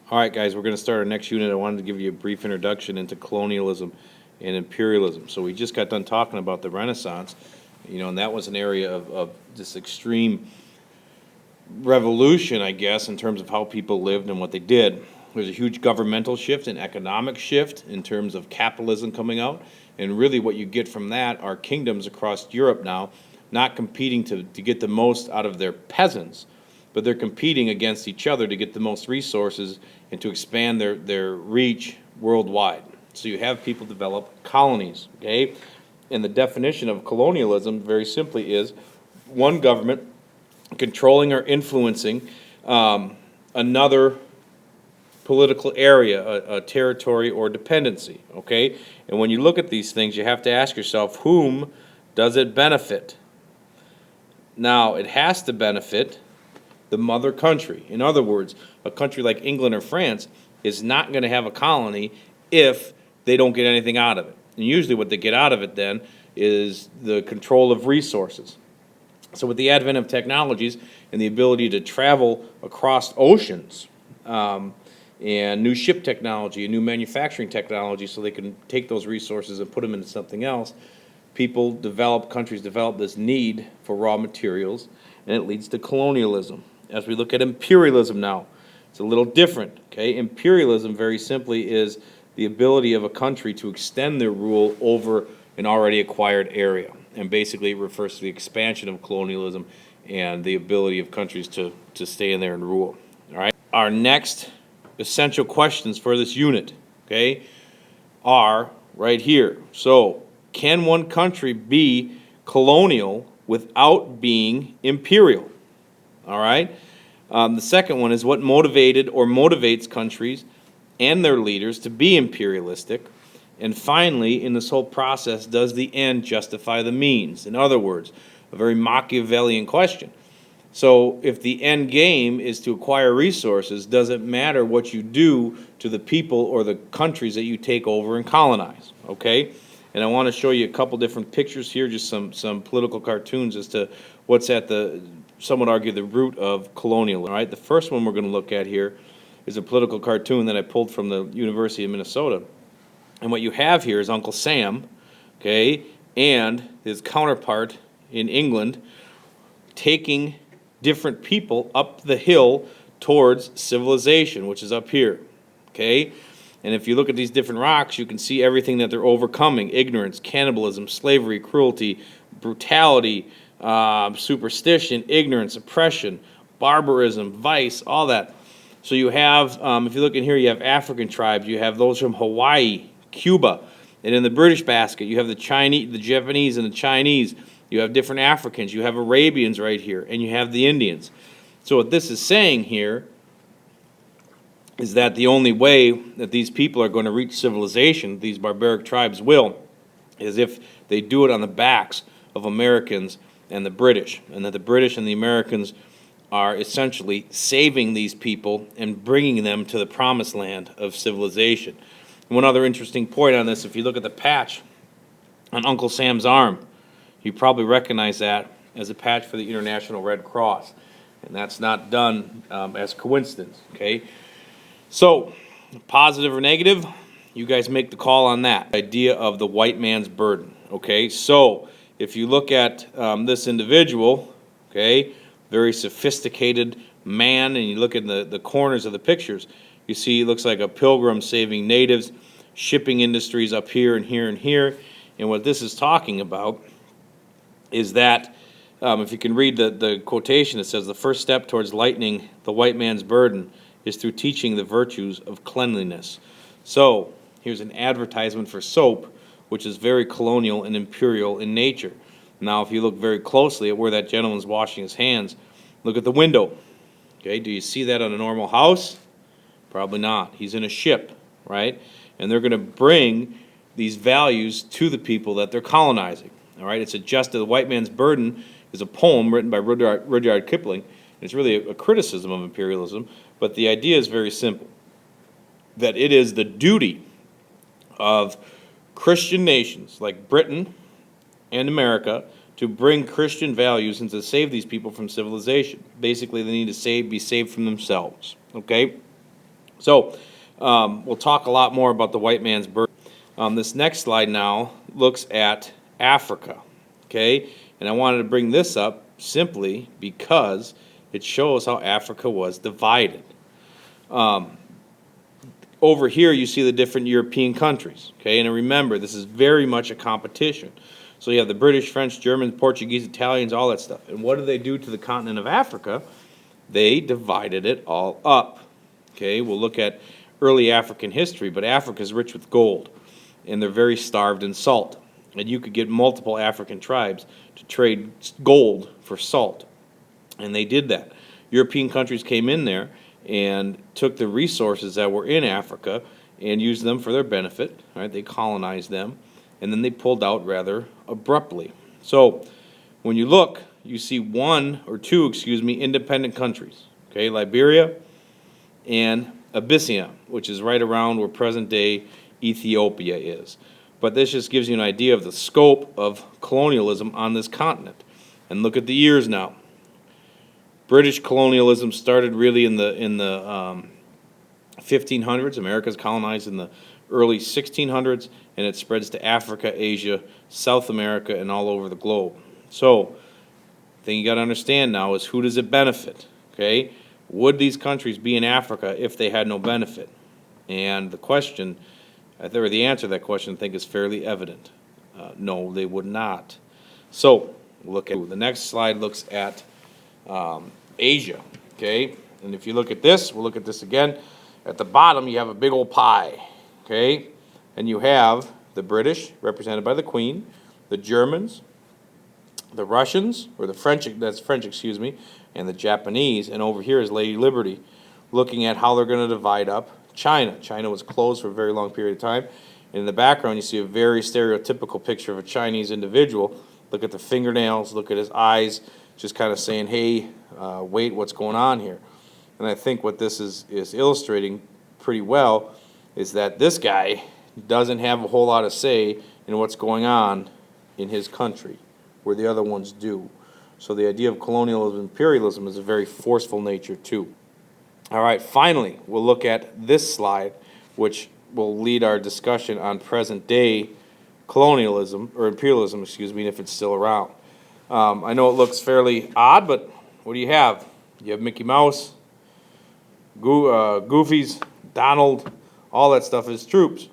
All right, guys, we're going to start our next unit. I wanted to give you a brief introduction into colonialism and imperialism. So we just got done talking about the Renaissance, and that was an area of this extreme revolution, I guess, in terms of how people lived and what they did. There's a huge governmental shift, an economic shift in terms of capitalism coming out, and really what you get from that are kingdoms across Europe now, not competing to get the most out of their peasants, but they're competing against each other to get the most resources and to expand their reach worldwide. So you have people develop colonies, okay? And the definition of colonialism, very simply, is one government controlling or influencing another political area, a territory or dependency, okay? And when you look at these things, you have to ask yourself, whom does it benefit? Now, it has to benefit the mother country. In other words, a country like England or France is not going to have a colony if they don't get anything out of it. And usually what they get out of it then is the control of resources. So with the advent of technologies and the ability to travel across oceans, and new ship technology and new manufacturing technology so they can take those resources and put them into something else, countries develop this need for raw materials, and it leads to colonialism. As we look at imperialism now, it's a little different, okay? Imperialism, very simply, is the ability of a country to extend their rule over an already acquired area. And basically it refers to the expansion of colonialism and the ability of countries to stay in there and rule, all right? Our next essential questions for this unit, okay, are right here. So, can one country be colonial without being imperial? All right. The second one is what motivated or motivates countries and their leaders to be imperialistic. And finally, in this whole process, does the end justify the means? In other words, a very Machiavellian question. So if the end game is to acquire resources, does it matter what you do to the people or the countries that you take over and colonize? Okay? And I want to show you a couple different pictures here, just some political cartoons as to what's at some would argue, the root of colonialism. All right? The first one we're going to look at here is a political cartoon that I pulled from the University of Minnesota. And what you have here is Uncle Sam, okay, and his counterpart in England taking different people up the hill towards civilization, which is up here, okay? And if you look at these different rocks, you can see everything that they're overcoming: ignorance, cannibalism, slavery, cruelty, brutality, superstition, ignorance, oppression, barbarism, vice, all that. So you have, if you look in here, you have African tribes, you have those from Hawaii, Cuba, and in the British basket, you have the Japanese and the Chinese. You have different Africans, you have Arabians right here, and you have the Indians. So what this is saying here is that the only way that these people are going to reach civilization, these barbaric tribes will, is if they do it on the backs of Americans and the British, and that the British and the Americans are essentially saving these people and bringing them to the promised land of civilization. And one other interesting point on this, if you look at the patch on Uncle Sam's arm, you probably recognize that as a patch for the International Red Cross. And that's not done as coincidence, okay? So, positive or negative, you guys make the call on that. Idea of the white man's burden, okay? So, if you look at this individual, okay, very sophisticated man, and you look at the corners of the pictures, you see he looks like a pilgrim saving natives, shipping industries up here and here and here. And what this is talking about is that, if you can read the quotation, it says, the first step towards lightening the white man's burden is through teaching the virtues of cleanliness. So, here's an advertisement for soap, which is very colonial and imperial in nature. Now, if you look very closely at where that gentleman's washing his hands, look at the window. Okay, do you see that on a normal house? Probably not. He's in a ship, right? And they're going to bring these values to the people that they're colonizing. All right, it's The White Man's Burden is a poem written by Rudyard Kipling. It's really a criticism of imperialism, but the idea is very simple, that it is the duty of Christian nations like Britain and America to bring Christian values and to save these people from civilization. Basically, they need to be saved from themselves, okay? So we'll talk a lot more about the white man's birth. This next slide now looks at Africa, okay? And I wanted to bring this up simply because it shows how Africa was divided. Over here you see the different European countries, okay? And remember, this is very much a competition. So you have the British, French, Germans, Portuguese, Italians, all that stuff. And what do they do to the continent of Africa? They divided it all up. Okay, we'll look at early African history, but Africa is rich with gold, and they're very starved in salt. And you could get multiple African tribes to trade gold for salt, and they did that. European countries came in there and took the resources that were in Africa and used them for their benefit. Right? They colonized them, and then they pulled out rather abruptly. So when you look, you see independent countries. Okay, Liberia and Abyssinia, which is right around where present-day Ethiopia is. But this just gives you an idea of the scope of colonialism on this continent. And look at the years now. British colonialism started really in the 1500s. America's colonized in the early 1600s, and it spreads to Africa, Asia, South America, and all over the globe. So the thing you got to understand now is, who does it benefit? Okay, would these countries be in Africa if they had no benefit? And the question, or the answer to that question, I think is fairly evident. No, they would not. So look at the next slide. Looks at Asia. Okay, and if you look at this, we'll look at this again. At the bottom, you have a big old pie. Okay, and you have the British, represented by the Queen, the Germans, the Russians, or the French, that's French, excuse me, and the Japanese, and over here is Lady Liberty, looking at how they're going to divide up China. China was closed for a very long period of time. And in the background, you see a very stereotypical picture of a Chinese individual. Look at the fingernails, look at his eyes, just kind of saying, hey, wait, what's going on here? And I think what this is illustrating pretty well is that this guy doesn't have a whole lot of say in what's going on in his country, where the other ones do. So the idea of colonialism and imperialism is a very forceful nature too. All right, finally, we'll look at this slide, which will lead our discussion on present day colonialism, or imperialism, excuse me, if it's still around. I know it looks fairly odd, but what do you have? You have Mickey Mouse, Goofies, Donald, all that stuff is troops.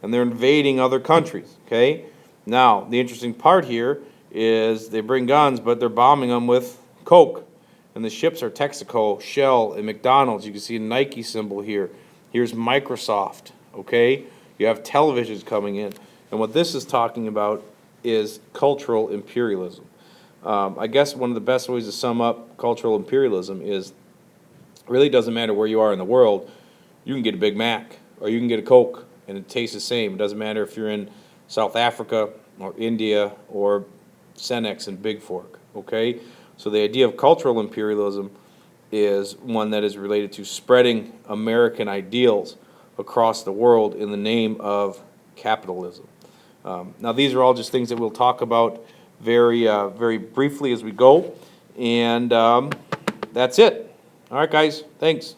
And they're invading other countries, okay? Now, the interesting part here is they bring guns, but they're bombing them with Coke. And the ships are Texaco, Shell, and McDonald's. You can see a Nike symbol here. Here's Microsoft, okay? You have televisions coming in. And what this is talking about is cultural imperialism. I guess one of the best ways to sum up cultural imperialism is, it really doesn't matter where you are in the world. You can get a Big Mac, or you can get a Coke, and it tastes the same. It doesn't matter if you're in South Africa, or India, or Senex and Big Fork, okay? So the idea of cultural imperialism is one that is related to spreading American ideals across the world in the name of capitalism. Now, these are all just things that we'll talk about very briefly as we go, and that's it. All right, guys, thanks.